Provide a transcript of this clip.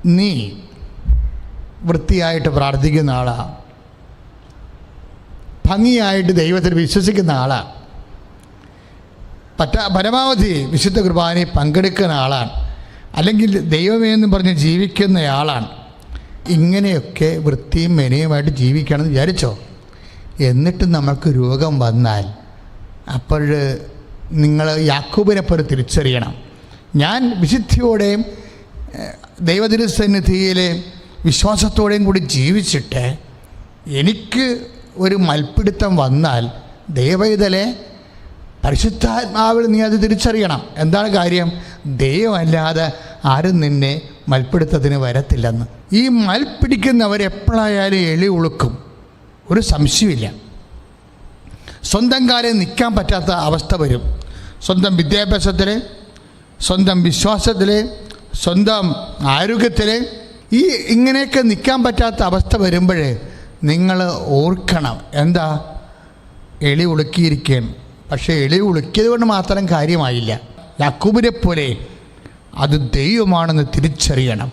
നീ വൃത്തിയായിട്ട് പ്രാർത്ഥിക്കുന്ന ആളാണ്, ഭംഗിയായിട്ട് ദൈവത്തിൽ വിശ്വസിക്കുന്ന ആളാണ്, പരമാവധി വിശുദ്ധ കുർബാനയിൽ പങ്കെടുക്കുന്ന ആളാണ്, അല്ലെങ്കിൽ ദൈവമേന്ന് പറഞ്ഞ് ജീവിക്കുന്നയാളാണ്, ഇങ്ങനെയൊക്കെ വൃത്തിയും മെനയുമായിട്ട് ജീവിക്കണം എന്ന് വിചാരിച്ചോ. എന്നിട്ട് നമുക്ക് രോഗം വന്നാൽ അപ്പോൾ നിങ്ങൾ യാക്കോബിനെ പോലെ തിരിച്ചറിയണം. ഞാൻ വിശുദ്ധിയോടെയും ദൈവതിരുസന്നിധിയിലെ വിശ്വാസത്തോടെയും കൂടി ജീവിച്ചിട്ട് എനിക്ക് ഒരു മൽപ്പിടുത്തം വന്നാൽ ദൈവവേദലെ പരിശുദ്ധാത്മാവിൽ നീ അത് തിരിച്ചറിയണം. എന്താണ് കാര്യം? ദൈവമല്ലാതെ ആരും നിന്നെ മൽപ്പിടുത്തത്തിന് വരത്തില്ലെന്ന്. ഈ മൽപ്പിടിക്കുന്നവരെപ്പോഴായാലും എളി ഉളുക്കും, ഒരു സംശയമില്ല. സ്വന്തം കാര്യം നിൽക്കാൻ പറ്റാത്ത അവസ്ഥ വരും. സ്വന്തം വിദ്യാഭ്യാസത്തിൽ, സ്വന്തം വിശ്വാസത്തിൽ, സ്വന്തം ആരോഗ്യത്തിൽ ഇങ്ങനെയൊക്കെ നിൽക്കാൻ പറ്റാത്ത അവസ്ഥ വരുമ്പോഴേ നിങ്ങൾ ഓർക്കണം, എന്താ? എളി ഉളുക്കിയിരിക്കുകയാണ്. പക്ഷേ എളി ഉളുക്കിയത് കൊണ്ട് മാത്രം കാര്യമായില്ല. യാക്കോബിനെ പോലെ അത് ദൈവമാണെന്ന് തിരിച്ചറിയണം.